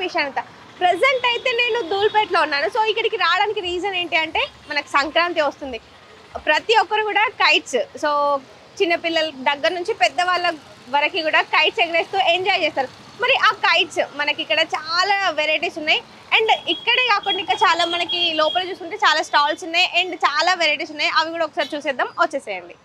Nishanta. Present అయితే నేను ధూల్పేటలో ఉన్నాను. సో ఇక్కడికి రావడానికి రీజన్ ఏంటి అంటే మనకు సంక్రాంతి వస్తుంది. ప్రతి ఒక్కరు కూడా కైట్స్, సో చిన్నపిల్లల దగ్గర నుంచి పెద్దవాళ్ళ వరకు కూడా కైట్స్ ఎగరేస్తూ ఎంజాయ్ చేస్తారు. మరి ఆ కైట్స్ మనకి ఇక్కడ చాలా వెరైటీస్ ఉన్నాయి. అండ్ ఇక్కడే కాకుండా ఇంకా చాలా మనకి లోపల చూసుకుంటే చాలా స్టాల్స్ ఉన్నాయి అండ్ చాలా వెరైటీస్ ఉన్నాయి. అవి కూడా ఒకసారి చూసేద్దాం, వచ్చేసేయండి.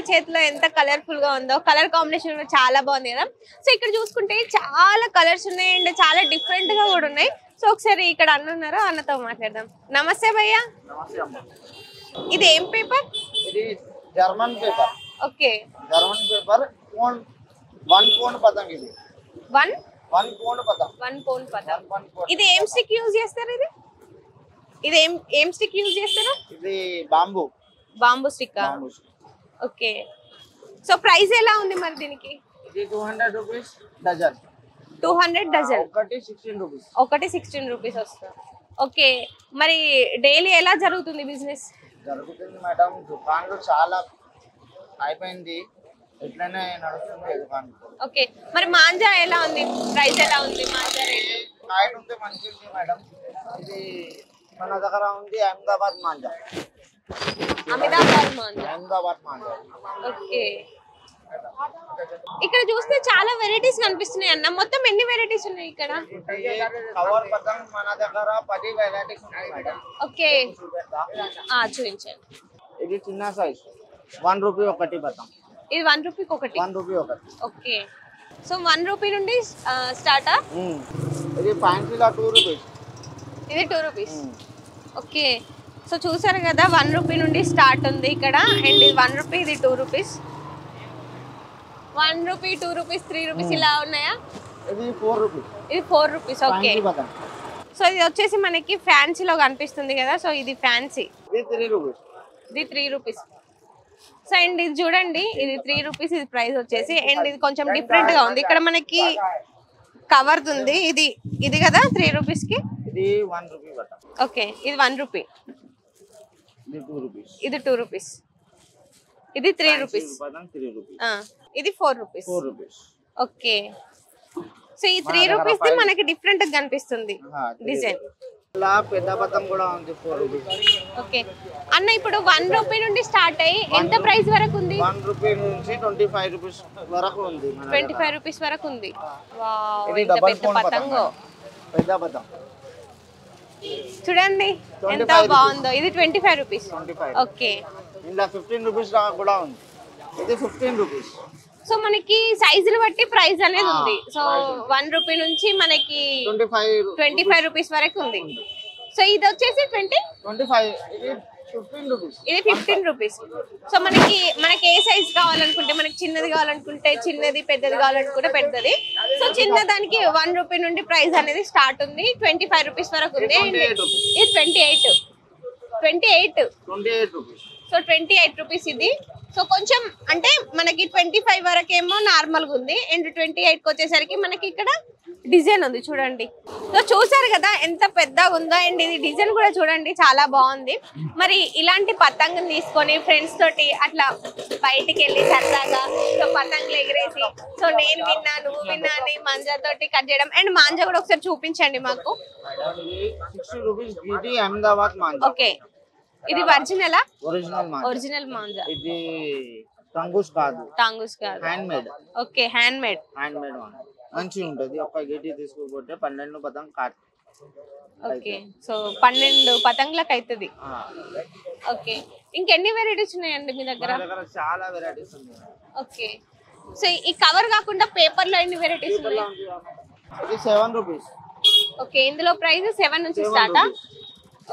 చేతిలో ఎంత కలర్ఫుల్ గా ఉందో, కలర్ కాంబినేషన్ చాలా బాగుంది కదా. సో ఇక్కడ చూసుకుంటే చాలా కలర్స్ ఉన్నాయి అండ్ చాలా డిఫరెంట్ గా కూడా ఉన్నాయి. సో ఒకసారి ఇక్కడ అన్న ఉన్నారు, అన్నతో మాట్లాడదాం. నమస్తే భయ్యా. ఇది ఏం పేపర్? ఇది German paper. Okay, German paper. 1 pound పతంగ్. ఇది 1 పౌండ్ పతంగ్. 1 పౌండ్ పతంగ్. ఇది ఏం స్టిక్ యూజ్ చేస్తారు? ఇది ఏం స్టిక్ యూజ్ చేస్తారు? ఇది bamboo stick. Okay, so price ఎలా ఉంది మరి దీనికి? ఇది 200 రూపీస్ డజన్. 200 డజన్. ఒకటి 16 రూపీస్. ఒకటి 16 రూపీస్ వస్తుంది. ఓకే, మరి డైలీ ఎలా జరుగుతుంది బిజినెస్? జరుగుతుంది మేడం, దుకాణాలు చాలా అయిపోయింది, ఇట్లనే నడుస్తుంది దుకాణం. ఓకే, మరి మాంజా ఎలా ఉంది? ప్రైస్ ఎలా ఉంది మాంజా రేట్? కాయలు ఉంటే మంచిది మేడం. ఇది మన దగ్గర ఉంది అహ్మదాబాద్ మాంజా. అహ్మదాబాద్ మాంజా. ఓకే, ఇక్కడ చూస్తే చాలా వెరైటీస్ కనిపిస్తున్నాయి అన్న. మొత్తం ఎన్ని వెరైటీస్ ఉన్నాయి ఇక్కడ? కవర్ పతంగ్ మన దగ్గర 10 వెరైటీస్ ఉన్నాయి మేడం. ఓకే, చూపించండి. ఇది చిన్న సైజ్ 1 రూపీ ఒకటి పతంగ్. ఇది 1 రూపీకి ఒకటి. 1 రూపీ ఒకటి. ఓకే, సో 1 రూపీ నుండి స్టార్టా? ఇది ఫ్యాన్సీలో 2 రూపీస్. ఇది 2 రూపీస్. ఓకే, సో చూసారు కదా 1 రూపీ నుండి స్టార్ట్ ఉంది ఇక్కడ. అండ్ ఇది 1 రూపీ, ఇది 2 రూపీస్. 1 రూపీ, 2 రూపీస్, 3 రూపీస్ ఇలా ఉన్నాయా? ఇది 4 రూపీస్. ఇది 4 రూపీస్. ఓకే, సో ఇది వచ్చేసి మనకి ఫ్యాన్సీలో కనిపిస్తుంది కదా. సో ఇది ఫ్యాన్సీ. ఇది 3 రూపీస్. ఇది 3 రూపీస్. సో అండ్ ఇది చూడండి, ఇది 3 రూపీస్. ఇది ప్రైస్ వచ్చేసి. అండ్ ఇది కొంచెం డిఫరెంట్ గా ఉంది. ఇక్కడ మనకి కవర్ ఉంది. ఇది కదా 3 రూపీస్ కి. ఇది 1 రూపీ బటన్. ఓకే, ఇది 1 రూపీ. ఇది 2 రూపీస్. ఇది 2 రూపీస్. ఇది 3 రూపీస్. ఇది 4 రూపీస్. 4 రూపీస్. ఓకే, సో ఈ 3 రూపీస్ ది మనకి డిఫరెంట్ గా కనిపిస్తుంది డిజైన్. ఇలా పెద్ద పతం కూడా ఉంది 4 రూపీస్. ఓకే అన్న, ఇప్పుడు 1 రూపీ నుండి స్టార్ట్ అయ్యి ఎంత ప్రైస్ వరకు ఉంది? 1 రూపీ నుంచి 25 రూపీస్ వరకు ఉంది. 25 రూపీస్ వరకు ఉంది. వావ్, ఇది ఎంత డబుల్ పెద్ద పతంగో. పెద్ద పతం చూడండి ఎంత బాగుందో. ఇది 25 రూపీస్. ఓకే, ఇలా 15 రూపీస్ కూడా ఉంది. ఇది 15 రూపీస్. సో మనకి సైజులు బట్టి ప్రైస్ అనేది ఉంది. సో 1 రూపీ నుంచి మనకి 25 రూపీస్ వరకు ఉంది. సో ఇది వచ్చేసి 25. ఇది 15 రూపీస్. ఇది 15 రూపీస్. సో మనకి ఏ సైజ్ కావాలనుకుంటే, మనకి చిన్నది కావాలనుకుంటే చిన్నది, పెద్దది కావాలనుకుంటే పెద్దది. సో చిన్నదానికి 1 రూపీ నుండి ప్రైస్ అనేది స్టార్ట్ ఉంది. 25 రూపీస్ వరకు ఉంది. ఇది 28 రూపీస్. సో 28 రూపీస్ ఇది. సో కొంచెం అంటే మనకి 25 వరకేమో నార్మల్ గా ఉంది. అండ్ 28కి వచ్చేసరికి మనకి ఇక్కడ డిజైన్ ఉంది చూడండి. సో చూసారు కదా ఎంత పెద్దగా ఉందో. అండ్ ఇది డిజైన్ కూడా చూడండి చాలా బాగుంది. మరి ఇలాంటి పతంగం తీసుకొని ఫ్రెండ్స్ తోటి అట్లా బయటికి వెళ్ళి సరదాగా సో పతంగులు ఎగిరేసి, సో నేను విన్నా నువ్వు విన్నా అని మాంజా తోటి కట్ చేయడం. అండ్ మాంజా కూడా ఒకసారి చూపించండి మాకు. 60 రూపీస్. ఇది అహ్మదాబాద్ మాంజా. ఓకే, ఇది ఒరిజినల్ మాంజా. ఇది టాంగూస్ కాదు. Hand made. Okay, hand made మంచిగా ఉంటది. ఒక గిటి తీసుకోకపోతే 12 పతంగ్ కాట్. ఓకే, సో 12 పతంగులకు అవుతుంది. ఓకే, ఇంకెన్ని వెరైటీస్ ఉన్నాయండి మీ దగ్గర? చాలా వెరైటీస్ ఉన్నాయి. ఓకే, సో ఈ కవర్ కాకుండా పేపర్ లో ఎన్ని వెరైటీస్ ఉన్నాయి? ఇది 7 రూపీస్. ఓకే, ఇందులో ప్రైస్ 7 నుంచి స్టార్టా?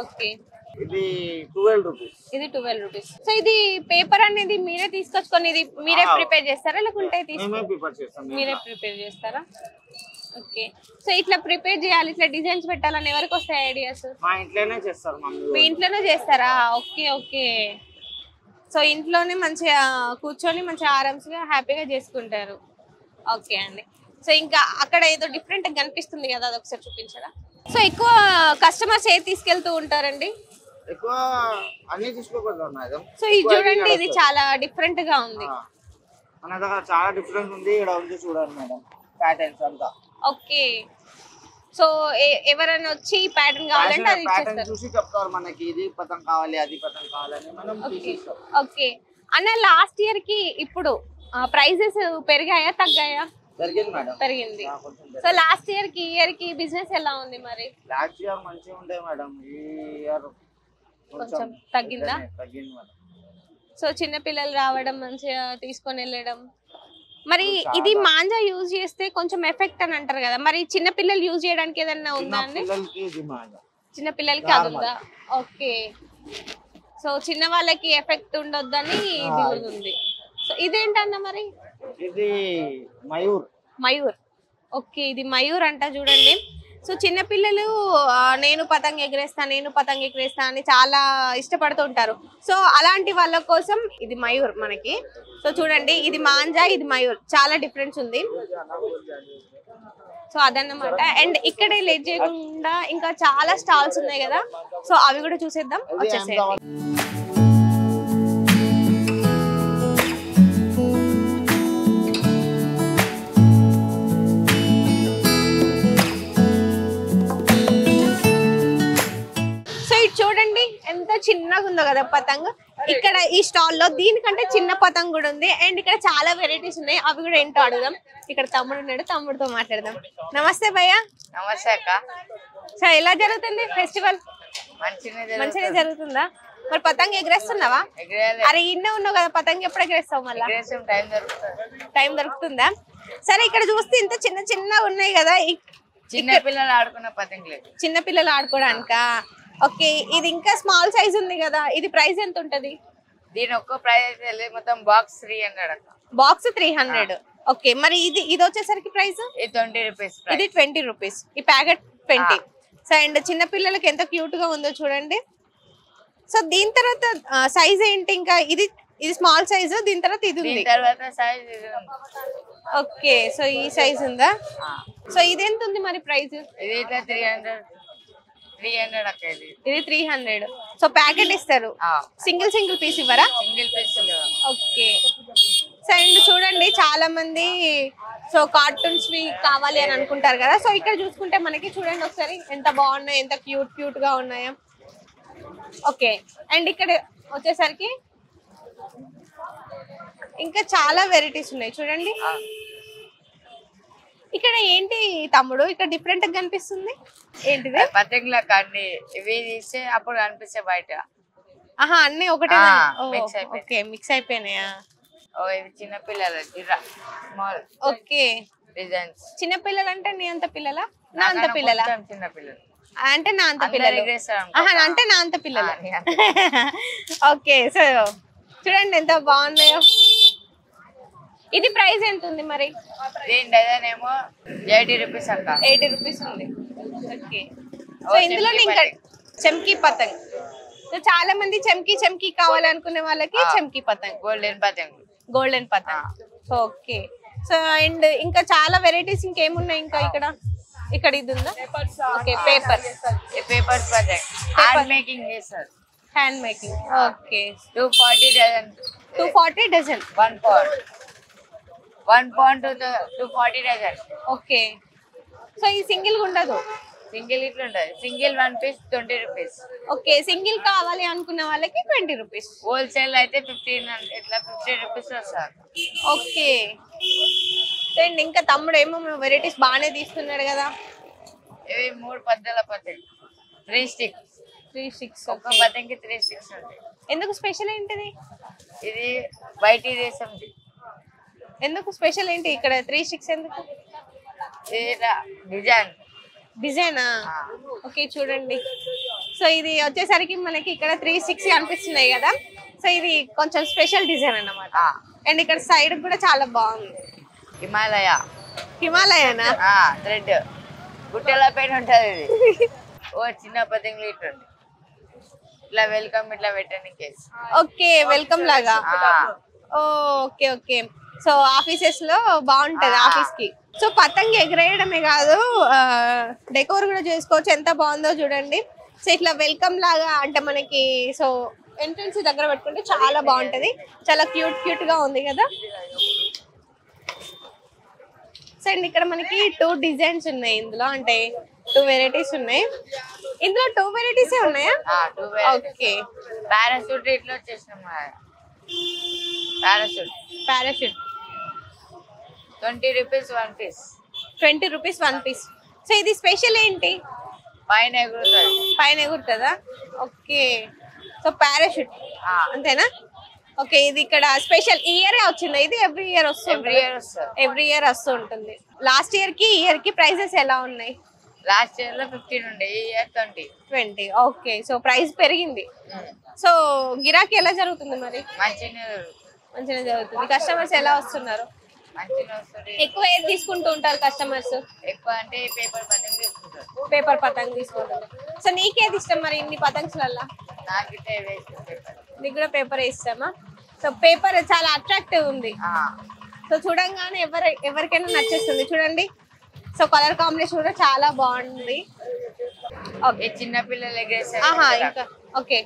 ఓకే, ఇది 12 రూపీస్. ఇది 12 రూపీస్. సో ఇది పేపర్ అనేది మీరే తీసుకొచ్చుకొని ఇది మీరే ప్రిపేర్ చేస్తారా లేకుంటే మీరే ప్రిపేర్ చేస్తారా? ఓకే, సో ఇట్లా ప్రిపేర్ చేయాలి, ఇట్లా డిజైన్స్ పెట్టాలని ఎవరికి వస్తాయి ఐడియాస్? మా ఇంట్లోనే చేస్తారు. మీ ఇంట్లోనే చేస్తారా? ఓకే ఓకే, సో ఇంట్లోనే మంచిగా కూర్చొని మంచిగా ఆరామ్స్గా హ్యాపీగా చేసుకుంటారు. ఓకే అండి. సో ఇంకా అక్కడ ఏదో డిఫరెంట్ కనిపిస్తుంది కదా, అది ఒకసారి చూపించరా? సో ఎక్కువ కస్టమర్స్ ఏది తీసుకెళ్తూ ఉంటారండి? ఎక్కువ అన్ని తీసుకోకూడదు మేడం. సో ఇది చూడండి, ఇది చాలా డిఫరెంట్ గా ఉంది. మన దగ్గర చాలా డిఫరెన్స్ ఉంది. ఇక్కడ ఉంది చూడండి మేడం, ప్యాటర్న్స్ అంతా. ఓకే. సో ఎవరైనా వచ్చి ప్యాటర్న్ కావాలంటే అది ప్యాటర్న్ చూసి చెప్తారు మనకి, ఇది పతంగ్ కావాలి అది పతంగ్ కావాలని మనం తీసిస్తాం. ఓకే అన్న, లాస్ట్ ఇయర్ కి ఇప్పుడు ప్రైసెస్ పెరిగాయా తగ్గాయా? పెరిగింది మేడం. పెరిగింది. సో లాస్ట్ ఇయర్ కి ఇయర్ కి బిజినెస్ ఎలా ఉంది మరి? లాస్ట్ ఇయర్ మంచిగా ఉండే మేడం, ఈ ఇయర్ కొంచెం తగ్గిందా? తగ్గింది మేడం. సో చిన్న పిల్లలు రావడం, మంచిగా తీసుకొని వెళ్ళడం. మరి ఇది మాంజా యూజ్ చేస్తే కొంచెం ఎఫెక్ట్ అని అంటారు కదా, మరి చిన్న పిల్లలు యూజ్ చేయడానికి ఏదన్నా ఉందా అండి? చిన్న పిల్లలకి అది ఉందా? ఓకే. సో చిన్న వాళ్ళకి ఎఫెక్ట్ ఉండొద్దని ఇది ఉంది. సో ఇదేంటన్న మరి? ఇది మయూర్. మయూర్. ఓకే, ఇది మయూర్ అంట చూడండి. సో చిన్న పిల్లలు నేను పతంగ్ ఎగరేస్తా అని చాలా ఇష్టపడుతూ ఉంటారు. సో అలాంటి వాళ్ళ కోసం ఇది మయూర్ మనకి. సో చూడండి, ఇది మాంజా, ఇది మయూర్, చాలా డిఫరెన్స్ ఉంది. సో అదన్నమాట. అండ్ ఇక్కడే లేట్ చేయకుండా ఇంకా చాలా స్టాల్స్ ఉన్నాయి కదా, సో అవి కూడా చూసేద్దాం, వచ్చేసేయండి. చూడండి ఎంత చిన్నగా ఉందో కదా పతంగ్. ఇక్కడ ఈ స్టాల్ లో దీనికంటే చిన్న పతంగ్ కూడా ఉంది. అండ్ ఇక్కడ చాలా వెరైటీస్ ఉన్నాయి, అవి కూడా ఏంటో అడుగుదాం. ఇక్కడ తమ్ముడు ఉన్నాడు, తమ్ముడితో మాట్లాడదాం. నమస్తే భయ్య. నమస్తే అక్క. సో ఎలా జరుగుతుంది ఫెస్టివల్? మంచిగా జరుగుతుందా? మరి పతంగ్ ఎగరేస్తున్నావా? అరే ఇన్నే ఉన్నావు కదా, పతంగ్ ఎప్పుడు ఎగరేస్తావు? మళ్ళీ టైం దొరుకుతుందా? సరే, ఇక్కడ చూస్తే ఇంత చిన్న చిన్నగా ఉన్నాయి కదా, చిన్న పిల్లలు ఆడుకున్న పతంగ్ లేదు. చిన్న పిల్లలు ఆడుకోవడానికా? ఓకే, ఇది ఇంకా స్మాల్ సైజ్ ఉంది కదా, ఇది ప్రైస్ ఎంత ఉంటది? దీని ఒక్క ప్రైస్ మొత్తం బాక్స్ 300 అక్క. బాక్స్ 300. ఓకే, మరి ఇది వచ్చేసరికి ప్రైస్? ఇది 20 రూపీస్. ఇది 20 రూపీస్, ఈ ప్యాకెట్ 20. సో అండ్ చిన్న పిల్లలకి ఎంత క్యూట్ గా ఉందో చూడండి. సో దీని తర్వాత సైజ్ ఏంటి? ఇంకా ఇది స్మాల్ సైజ్, దీని తర్వాత ఇది ఉంది. ఓకే, సో ఈ సైజ్ ఉందా? సో ఇది ఎంత ఉంది మరి ప్రైస్? ఇది 300 అక్క. ఇది 300. సో ప్యాకెట్ ఇస్తారు, సింగిల్ పీస్ ఇవ్వరా? Single piece. Okay. So and చూడండి, చాలా మంది సో కార్టూన్స్ కావాలి అని అనుకుంటారు కదా, సో ఇక్కడ చూసుకుంటే మనకి చూడండి ఒకసారి ఎంత బాగున్నాయి, ఎంత క్యూట్ గా ఉన్నాయో. ఓకే, అండ్ ఇక్కడ వచ్చేసరికి ఇంకా చాలా వెరైటీస్ ఉన్నాయి చూడండి. ఇక్కడ ఏంటి తమ్ముడు, ఇక్కడ డిఫరెంట్ గా కనిపిస్తుంది, ఏంటిది? పతంగుల అన్ని ఇవి తీస్తే అప్పుడు కనిపిస్తే బయట. ఆహా, అన్ని ఒకటే. ఓకే, మిక్స్ అయిపోయినాయా? ఇవి చిన్న పిల్లలు, స్మాల్. Okay, designs. చిన్న పిల్లలు అంటే నీ అంత పిల్లలా? నా అంత పిల్లలా? చిన్న పిల్లలు అంటే నా అంత పిల్లలు. అంటే నా అంత పిల్లలు. ఓకే, సో చూడండి ఎంత బాగున్నాయో. ఇది ప్రైస్ ఎంత ఉంది మరి? దీని డజన్ ఏమో 80 రూపీస్ అక్క. 80 రూపీస్ ఉంది. ఓకే, సో ఇందులో ఇంకా చమ్కీ పతంగ్. సో చాలా మంది చమ్కీ కావాలనుకునే వాళ్ళకి చమ్కీ పతంగ్, గోల్డెన్ పతంగ్. ఓకే, సో అండ్ ఇంకా చాలా వెరైటీస్ ఇంకేమున్నాయి ఇంకా ఇక్కడ ఇది ఉందా? ఓకే, పేపర్స్ పతంగ్ హ్యాండ్ మేకింగ్ చేస్తారు. Hand making. Okay, 240 dozen. 240 dozen. 1 pound to 240 dozen. Okay, so ఈ సింగిల్ ఉండదు? సింగిల్ ఇట్లా ఉండదు. Single 1 piece 20 rupees. Okay, single కావాలి అనుకున్న వాళ్ళకి 20 రూపీస్. హోల్సేల్ అయితే 1500 ఇట్లా 50 రూపీస్ వస్తారు. ఓకే, అండ్ ఇంకా తమ్ముడు ఏమో వెరైటీస్ బాగానే తీస్తున్నాడు కదా. ఇవి 3 పద్దల పతంగ్, 3 స్టిక్స్. ఒక పతంగి 3 స్టిక్స్ ఉంటాయి. ఎందుకు స్పెషల్ ఏంటిది? ఇది బయట దేశంది. ఎందుకు స్పెషల్ ఏంటి ఇక్కడ 3 స్టిక్స్ ఎందుకు? డిజైనా? ఓకే, చూడండి. సో ఇది వచ్చేసరికి మనకి ఇక్కడ 3 స్టిక్స్ కనిపిస్తున్నాయి కదా, సో ఇది కొంచెం స్పెషల్ డిజైన్ అన్నమాట. అండ్ ఇక్కడ సైడ్ కూడా చాలా బాగుంది. హిమాలయనా? థ్రెడ్ గుట్టెల పైన ఉంటది ఇది. ఓ చిన్న పతంగులు ఇట్లా ఇట్లా వెల్కమ్ ఇట్లా పెట్టడానికి. ఓకే వెల్కమ్ లాగా. Okay okay. సో ఆఫీసెస్ లో బాగుంటది ఆఫీస్ కి. సో పతంగి ఎగరేయడమే కాదు డెకోర్ కూడా చేసుకోవచ్చు. ఎంత బాగుందో చూడండి. సో ఇట్లా వెల్కమ్ లాగా అంటే మనకి సో ఎంట్రన్స్ దగ్గర పెట్టుకుంటే చాలా బాగుంటది. చాలా క్యూట్ గా ఉంది కదా. సో అండ్ ఇక్కడ మనకి 2 డిజైన్స్ ఉన్నాయి ఇందులో, అంటే 2 వెరైటీస్ ఉన్నాయి. ఇందులో 2 వెరైటీస్ ఉన్నాయా? ఓకే. పారాషూట్ ఇట్లా వచ్చేసినాం. Parachute 20 rupees 1 piece. 20 rupees 1 piece. So ఇది స్పెషల్ ఏంటి? పైన ఎగురుతుందా? ఓకే. సో పారాషూట్ అంతేనా? ఓకే. ఇది ఇక్కడ స్పెషల్ ఇయర్ వచ్చింది. ఇది ఎవ్రీ ఇయర్ వస్తూ ఉంటుంది. లాస్ట్ ఇయర్ కి ఇయర్ కి ప్రైసెస్ ఎలా ఉన్నాయి? లాస్ట్ ఇయర్ లో 15 ఉండే, ఈ ఇయర్ 20. ఓకే. సో ప్రైస్ పెరిగింది. సో గిరాకీ ఎలా జరుగుతుంది మరి? మంచిగా జరుగుతుంది. కస్టమర్స్ ఎలా వస్తున్నారు? ఎక్కువ ఏది తీసుకుంటూ ఉంటారు కస్టమర్స్? ఎక్కువ అంటే పేపర్ పతంగ్ తీసుకుంటారు. సో నీకేది ఇష్టం మరి ఇన్ని పతంగ్స్ వల్ల? నాకైతే నీకు కూడా పేపర్ ఇస్తామా? సో పేపర్ చాలా అట్రాక్టివ్ ఉంది. సో చూడంగానే ఎవరికైనా నచ్చేస్తుంది. చూడండి. సో కలర్ కాంబినేషన్ కూడా చాలా బాగుంది. చిన్న పిల్లలు ఇంకా ఓకే.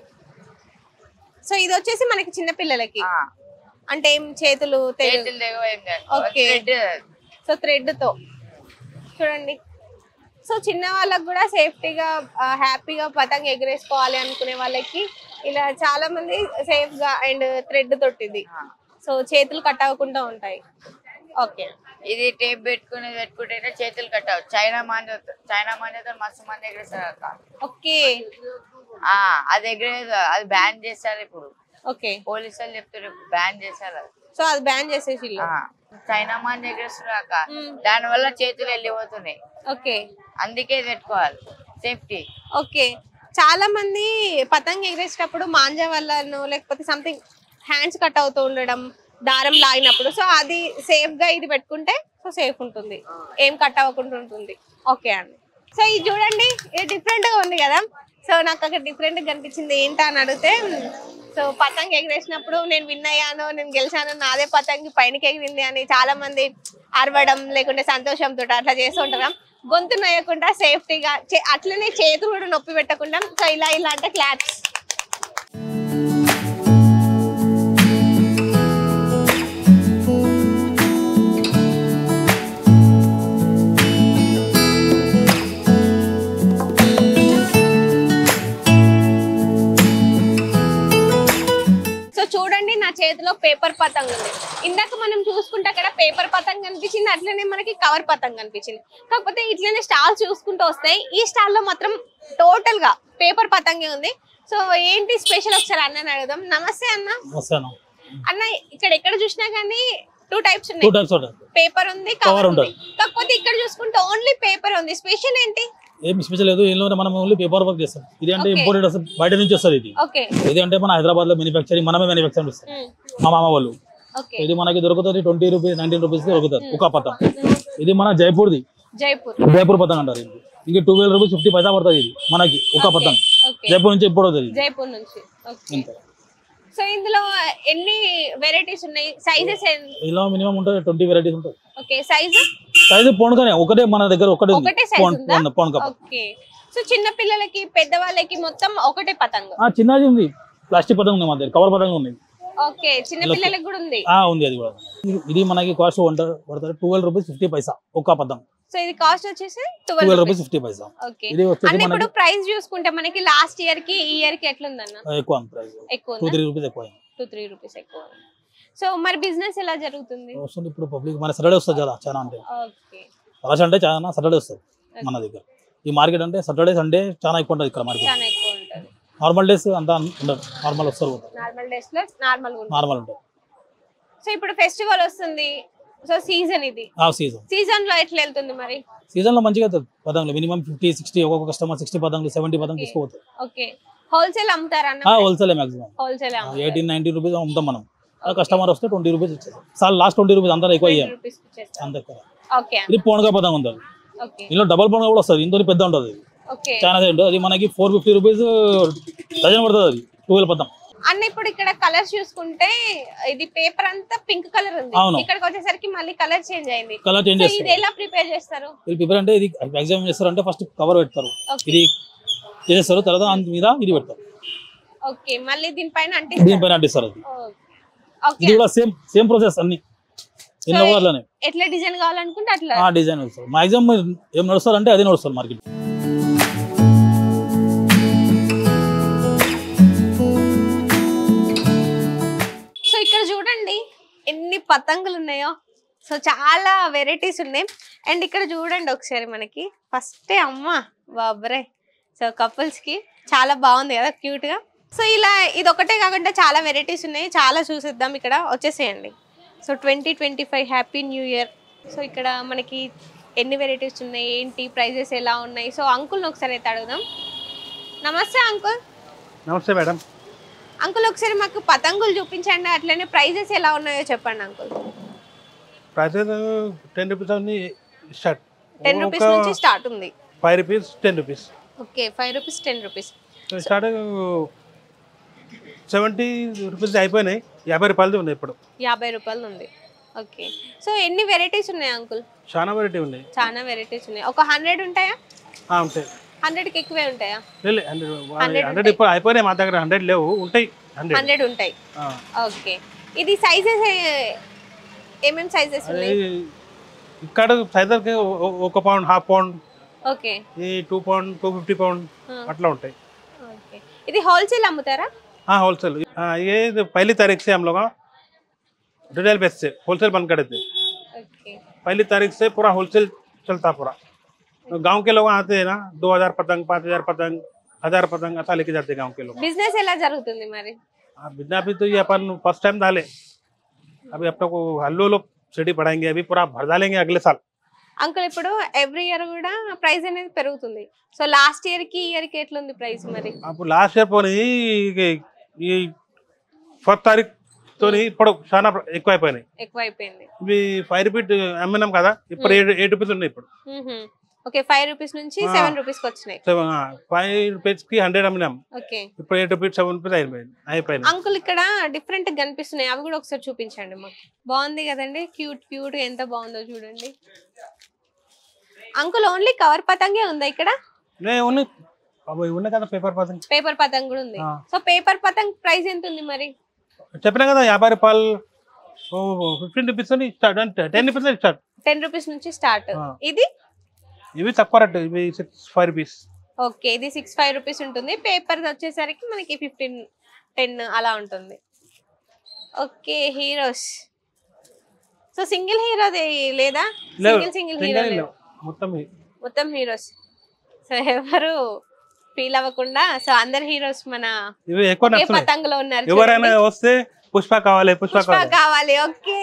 సో ఇది వచ్చేసి మనకి చిన్న పిల్లలకి అంటే ఏం చేతులు ఓకే. సో థ్రెడ్ తో చూడండి. సో చిన్న వాళ్ళకి కూడా సేఫ్టీగా హ్యాపీగా పతంగ్ ఎగరేసుకోవాలి అనుకునే వాళ్ళకి ఇలా చాలా మంది సేఫ్ గా అండ్ థ్రెడ్ తొట్టిది. సో చేతులు కట్ అవ్వకుండా ఉంటాయి. ఓకే. ఇది టేప్ పెట్టుకుంటే చేతులు కట్ అవ్వదు. చైనా మాంజతో మస్తు మంది ఎగరేస్తారు. ఓకే. అది ఎగరేది, అది బ్యాన్ చేస్తారు ఇప్పుడు. ఓకే. పోలీసు వాళ్ళు చెప్తారు బ్యాన్ చేశారు. సో అది బ్యాన్ చేసేసి చైనా మాంజ ఎగరేస్తున్నారు. దాని వల్ల చేతులు వెళ్ళిపోతున్నాయి. ఓకే. అందుకే పెట్టుకోవాలి సేఫ్టీ. ఓకే. చాలా మంది పతంగ్ ఎగరేసేటప్పుడు మాంజా వల్లను లేకపోతే సంథింగ్ హ్యాండ్స్ కట్ అవుతూ ఉండడం, దారం లాగినప్పుడు, సో అది సేఫ్ గా ఇది పెట్టుకుంటే సో సేఫ్ ఉంటుంది, ఏం కట్ అవ్వకుండా ఉంటుంది. ఓకే అండి. సో ఇది చూడండి, ఇది డిఫరెంట్ గా ఉంది కదా. సో నాకు అక్కడ డిఫరెంట్ గా కనిపించింది ఏంటా అని అడిగితే, సో పతంగ్ ఎగరేసినప్పుడు నేను విన్ అయ్యాను, నేను గెలిచాను, నాదే పతంగి పైనకి ఎగిరింది అని చాలా మంది అరవడం లేకుంటే సంతోషంతో అట్లా చేస్తూ ఉంటారు. గొంతు నొయ్యకుండా సేఫ్టీగా అట్లనే చేతులు కూడా నొప్పి పెట్టకుండా సో ఇలా అంటే క్లాప్స్. చూడండి నా చేతిలో పేపర్ పతంగ్ ఉంది. ఇందాక మనం చూసుకుంటే అక్కడ పేపర్ పతంగ్ కనిపించింది, అట్లనే మనకి కవర్ పతంగ్ కనిపించింది. కాకపోతే ఇట్లనే స్టాల్స్ చూసుకుంటూ వస్తాయి. ఈ స్టాల్ లో మాత్రం టోటల్ గా పేపర్ పతంగే ఉంది. సో ఏంటి స్పెషల్ ఒకసారి అన్నని అడుగుదాం. నమస్తే అన్న. అన్న ఇక్కడ ఎక్కడ చూసినా గానీ 2 టైప్స్ ఉన్నాయి, పేపర్ ఉంది, కవర్ ఉంది. కాకపోతే ఇక్కడ చూసుకుంటే ఓన్లీ పేపర్ ఉంది. స్పెషల్ ఏంటి? ఏం స్పెషల్ లేదు, ఇందులో మనం ఓన్లీ పేపర్ వర్క్ చేస్తాం. ఇది అంటే ఇంపోర్టెడ్ అసలు బయట నుంచి వస్తుంది. ఇది అంటే మన హైదరాబాద్ లో మ్యానుఫ్యాక్చరింగ్, మనమే మ్యానుఫ్యాక్చరింగ్ చేస్తాం మా మామ వాళ్ళు. ఇది మనకి దొరుకుతుంది 20 రూపీస్ 19 రూపీస్ దొరుకుతుంది ఒక పతంగ్. ఇది మన జైపూర్ పతంగ్ అంటారు. ఇది 12 రూపీస్ 50 పైసా పడుతుంది. ఇది మనకి ఒక పతంగ్ జైపూర్ నుంచి ఇంపోర్ట్ అవుతుంది. సో ఇందులో ఎన్ని వెరైటీస్ ఉన్నాయి? సైజెస్ ఇందులో మినిమం ఉంటుంది 20 వెరైటీస్ ఉంటాయి. ఓకే. సైజ్ పోన్గానే ఒకటే మన దగ్గర ఒకటే పోన్క. ఓకే. సో చిన్న పిల్లలకి పెద్దవాళ్ళకి మొత్తం ఒకటే పతంగ్? చిన్నది ఉంది, ప్లాస్టిక్ పతంగ్ ఉంది మన దగ్గర, కవర్ పతంగ్ ఉంది. ఓకే. చిన్న పిల్లలకి కూడా ఉంది? ఉంది అది కూడా. ఇది మనకి కాస్ట్ పడుతుంది 12 రూపీస్ 50 పైసా ఒక పతంగ్. సో ఇది కాస్ట్ వచ్చేసి 12 రూపీస్ 50 పైసా. ఓకే. అన్న ఇప్పుడు ప్రైస్ చూసుకుంటే మనకి లాస్ట్ ఇయర్ కి ఈ ఇయర్ కి ఎట్లా ఉందన్న? ఎక్కువ ప్రైస్, 2-3 రూపీస్ ఎక్కువ. 2-3 రూపీస్ ఎక్కువ. సో మరి బిజినెస్ ఎలా జరుగుతుంది? వస్తుంది ఇప్పుడు పబ్లిక్ మన సాటర్డే వస్తుంది కదా చాలా. అంటే ఓకే. రాష్ అంటే చాలా సాటర్డే వస్తుంది మన దగ్గర. ఈ మార్కెట్ అంటే సాటర్డే సండే చాలా ఎక్కువ ఉంటుంది ఇక్కడ మార్కెట్. చాలా ఎక్కువ ఉంటుంది. నార్మల్ డేస్ అంతా ఉండదు, నార్మల్ వస్తారు. నార్మల్ డేస్ లో నార్మల్ ఉంటుంది. సో ఇప్పుడు ఫెస్టివల్ వస్తుంది, సో సీజన్ ఇది. సీజన్ లో ఎట్లా వెళ్తుంది మరి? సీజన్ లో మంచిగా పతంగులు మినిమం 50-60, ఒక్కొక్క కస్టమర్ 60 పతంగులు 70 పతంగులు తీసుకోవచ్చు. ఓకే. హోల్సేల్ అమ్ముతారా? హోల్సేల్ మాక్సిమం 18-19 రూపీస్ అమ్ముతాం మనం. కస్టమర్ వస్తే 20 రూపీస్ ఇచ్చేది. సార్ లాస్ట్ 20 రూపీస్ అంతా ఎక్కువ అయ్యాయి అంత ఎక్కువ. ఇది పోన్గా పతంగ ఉంటుంది. ఇందులో డబల్ పోన్గా కూడా వస్తుంది, ఇందులో పెద్ద ఉంటుంది. ఓకే చాలా ఉంటుంది. అది మనకి 450 రూపీస్ డజన్ పడుతుంది. అది 12 పద్దం. అన్న ఇప్పుడు ఇక్కడ కలర్స్ చూసుకుంటే ఇది పేపర్ అంతా పింక్ కలర్ ఉంది, అవును. ఇక్కడికి వచ్చేసరికి మళ్ళీ కలర్ చేంజ్ అయింది. కలర్ చేంజ్ సో చేస్తారు. ఇది ఎలా ప్రిపేర్ చేస్తారు? ఇది ప్రిపేర్ అంటే ఇది ఎగ్జామ్ చేస్తారు అంటే ఫస్ట్ కవర్ పెడతారు, ఇది చేస్తారు, తర్వాత అంత మీద ఇది పెడతారు. ఓకే మళ్ళీ దీనిపైన అంటే దీనిపైన అంటిస్తారు. అది ఓకే ఇది కూడా సేమ్ ప్రాసెస్ అన్ని ఎన్నో వాళ్ళనే ఎట్లా డిజైన్ కావాలనుకుంటే అట్లా ఆ డిజైన్ వస్తారు. మాక్సిమం ఏం నడుస్తారు అంటే అదే నడుస్తారు మార్కెట్. సో ఇక్కడ చూడండి ఎన్ని పతంగులు ఉన్నాయో. సో చాలా వెరైటీస్ ఉన్నాయి. అండ్ ఇక్కడ చూడండి ఒకసారి మనకి ఫస్టే అమ్మ బాబరే. సో కపుల్స్ కి చాలా బాగుంది కదా, క్యూట్ గా. సో ఇలా ఇది ఒకటే కాకుండా చాలా వెరైటీస్ ఉన్నాయి, చాలా చూసేద్దాం. ఇక్కడ వచ్చేసేయండి. So 2025 happy new year. So ఇక్కడ మనకి ఎన్ని వెరైటీస్ ఉన్నాయి, ఏంటి ప్రైజెస్ ఎలా ఉన్నాయి. సో అంకుల్ని ఒకసారి అయితే అడుగుదాం. నమస్తే అంకుల్. నమస్తే మేడం. అంకుల్ ఒకసారి మాకు పతంగులు చూపించండి, అట్లనే ప్రైజెస్ ఎలా ఉన్నాయో చెప్పండి అంకుల్. ప్రైసెస్ 10 రూపీస్ ఉంది స్టార్ట్. 10 రూపీస్ నుంచి స్టార్ట్ ఉంది. 5 rupees 10 rupees. Okay 5 rupees 10 rupees. Start 70 rupees అయిపోయినాయి, 50 రూపాయలది ఉన్నాయి ఇప్పుడు. 50 రూపాయలు ఉంది. ఓకే సో ఎన్ని వెరైటీస్ ఉన్నాయి అంకుల్? చాలా వెరైటీ ఉన్నాయి. చాలా వెరైటీస్ ఉన్నాయి. ఒక 100 ఉంటాయా? ఉంటాయి. 100కి ఎక్కువే ఉంటాయా? 100 ఇప్పుడు అయిపోయినాయి మా దగ్గర. 100 లేవు, ఉంటాయి. 100 ఉంటాయి. ఓకే ఇది సైజెస్ ఏమేం సైజెస్ ఉన్నాయి? ఇక్కడ సైజర్కి 1 పౌండ్, హాఫ్ పౌండ్, ఓకే ఈ 2 పౌండ్, 250 పౌండ్ అట్లా ఉంటాయి. ఓకే ఇది హోల్సేల్ అమ్ముతారా? हाँ होलसेल। ये पहली तारीख से हम लोग रिटेल बेस से होलसेल बंद कर देते। ओके पहली तारीख से पूरा होलसेल चलता पूरा। गांव के लोग आते हैं ना, 2000 पतंग, 5000 पतंग, 1000 पतंग ऐसा लेके जाते हैं गांव के लोग। बिजनेस ఎలా జరుగుతుంది మరి? बिजनेस अभी तो ये अपन फर्स्ट टाइम डाले, अभी अपने को हल्लो लोग सीढ़ी बढ़ाएंगे, अभी पूरा भर डालेंगे अगले साल। అంకుల్ ఇప్పుడు ఎవ్రీ ఇయర్ కూడా ప్రైస్ అనేది పెరుగుతుంది. సో లాస్ట్ ఇయర్ కి ఇయర్ కి ఎట్లా ఉంది ప్రైస్ మరి? అప్పుడు లాస్ట్ ఇయర్ పోనీ ఈ 4th తారీఖు తోని ఇప్పుడు చాలా ఎక్కువ అయిపోయింది. ఇవి 5 రూపీస్ అమ్మినాం కదా, ఇప్పుడు 8 రూపీస్ ఉన్నాయి ఇప్పుడు. ఓకే 5 రూపీస్ నుంచి 7 రూపీస్ కి వచ్చినాయి. 5 రూపీస్ కి 100 అమ్మినాం. ఓకే ఇప్పుడు 8 రూపీస్ 7 రూపీస్ అయిపోయింది. అంకుల్ ఇక్కడ డిఫరెంట్ గా కనిపిస్తున్నాయి, అవి కూడా ఒకసారి చూపించండి మాకు. బాగుంది కదండి, క్యూట్ క్యూట్ ఎంత బాగుందో చూడండి. అంకుల్ ఓన్లీ కవర్ పతంగే ఉందా ఇక్కడ? ఉన్నాయి కదా పేపర్ పతంగ్. పేపర్ పతంగ్ కూడా ఉంది. సో పేపర్ పతంగ్ ప్రైస్ ఎంత ఉంది మరి? చెప్పినా కదా 50 రూపాయలు, 15 rupees start, 10 rupees start. 10 rupees నుంచి స్టార్ట్. ఇది ఇవి తక్కువ రేట్, ఇవి 6-5 రూపీస్. ఓకే ఇది 6-5 రూపీస్ ఉంటుంది. పేపర్ వచ్చేసరికి మనకి 15-10 అలా ఉంటుంది. Okay heroes. సో సింగిల్ హీరోది లేదా? సింగిల్ హీరో మొత్తం హీరోస్. సో ఎవరు ఫీల్ అవ్వకుండా, సో అందరు హీరోస్ మన పతంగులో ఉన్నారు. ఎవరైనా వస్తే పుష్ప కావాలి. ఓకే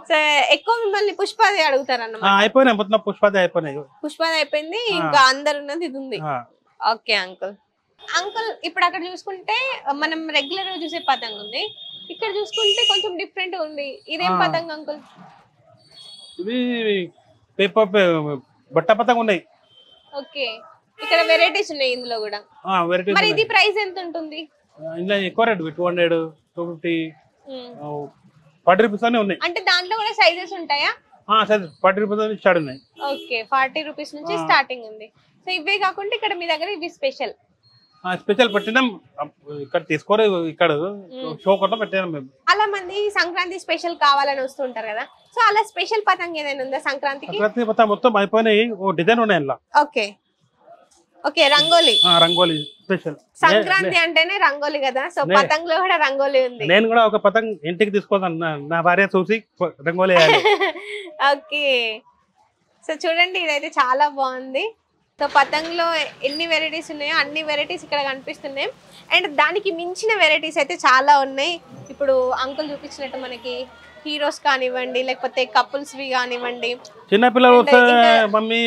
సో ఎక్కువ మిమ్మల్ని పుష్పది అడుగుతారు అన్నమాట. అయిపోయినాయి మొత్తం, పుష్పది అయిపోయింది. ఇంకా అందరు ఉన్నది ఇది ఉంది. ఓకే అంకుల్ ఇప్పుడు అక్కడ చూసుకుంటే మనం రెగ్యులర్ గా చూసే పతంగ్ ఉంది, ఇక్కడ చూసుకుంటే కొంచెం డిఫరెంట్ ఉంది. ఇదేం పతంగ్ అంకుల్? ఇవి పేపర్ బట్ట పతంగ్ ఉన్నాయి. ఓకే ఇక్కడ వెరైటీస్ ఉన్నాయి ఇందులో కూడా. మరి ఇది ప్రైస్ ఎంత ఉంటుంది? ఇందులో ఎక్కువ రేట్ 200, 250, 40 రూపీస్ అనే ఉన్నాయి. అంటే దాంట్లో కూడా సైజెస్ ఉంటాయా? సైజ్ 40 రూపీస్ స్టార్ట్ ఉన్నాయి. ఓకే 40 రూపీస్ నుంచి స్టార్టింగ్ ఉంది. సో ఇవే కాకుండా ఇక్కడ మీ దగ్గర ఇవి స్పెషల్ పెట్టినాం, ఇక్కడ తీసుకోరు, ఇక్కడ షో కూడా పెట్టినాం మేము. అలా మంది సంక్రాంతి స్పెషల్ కావాలని వస్తుంటారు కదా, సో అలా స్పెషల్ పతంగ్ ఏదైనా ఉందా సంక్రాంతికి? మొత్తం అయిపోయినాయి, డిజైన్ ఉన్నాయి అలా. Okay okay rangoli special. Sankranti అంటేనే రంగోలీ కదా, సో పతంగ్ లో కూడా రంగోలీ ఉంది. నేను కూడా ఒక పతంగ్ ఇంటికి తీసుకోదాను, నా భార్య చూసి రంగోలీ వేయాలి. ఓకే సో చూడండి ఇదైతే చాలా బాగుంది. సో పతంగ్ లో ఎన్ని వెరైటీస్ ఉన్నాయో అన్ని వెరైటీస్ ఇక్కడ కనిపిస్తున్నాయి. అండ్ దానికి మించిన వెరైటీస్ అయితే చాలా ఉన్నాయి. ఇప్పుడు అంకుల్ చూపించినట్టు మనకి హీరోస్ కానివ్వండి, లేకపోతే కపుల్స్ వి కానివ్వండి, చిన్న పిల్లలు మమ్మీ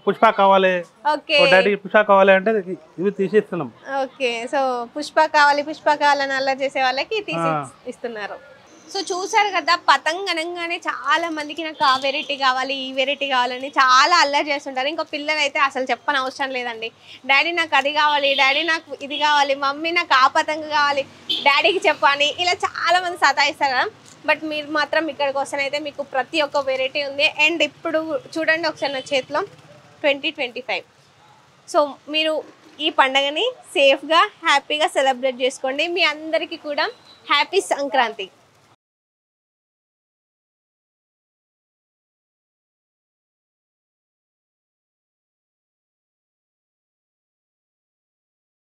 పుష్ప కావాలి, డాడీ పుష్ప కావాలి అంటే ఇవి తీసి ఇస్తున్నాం. ఓకే సో పుష్ప కావాలని అలా చేసే వాళ్ళకి తీసి ఇస్తున్నారు. సో చూసారు కదా, పతంగ్ అనగానే చాలా మందికి నాకు ఆ వెరైటీ కావాలి, ఈ వెరైటీ కావాలని చాలా అల్లరి చేస్తుంటారు. ఇంకా పిల్లలు అయితే అసలు చెప్పని అవసరం లేదండి. డాడీ నాకు అది కావాలి, డాడీ నాకు ఇది కావాలి, మమ్మీ నాకు ఆ పతంగ్ కావాలి, డాడీకి చెప్పని, ఇలా చాలా మంది సతాయిస్తారు కదా. బట్ మీరు మాత్రం ఇక్కడికి వస్తేనైతే మీకు ప్రతి ఒక్క వెరైటీ ఉంది. అండ్ ఇప్పుడు చూడండి ఒకసారి నా చేతిలో 2025. సో మీరు ఈ పండుగని సేఫ్గా హ్యాపీగా సెలబ్రేట్ చేసుకోండి. మీ అందరికీ కూడా హ్యాపీ సంక్రాంతి.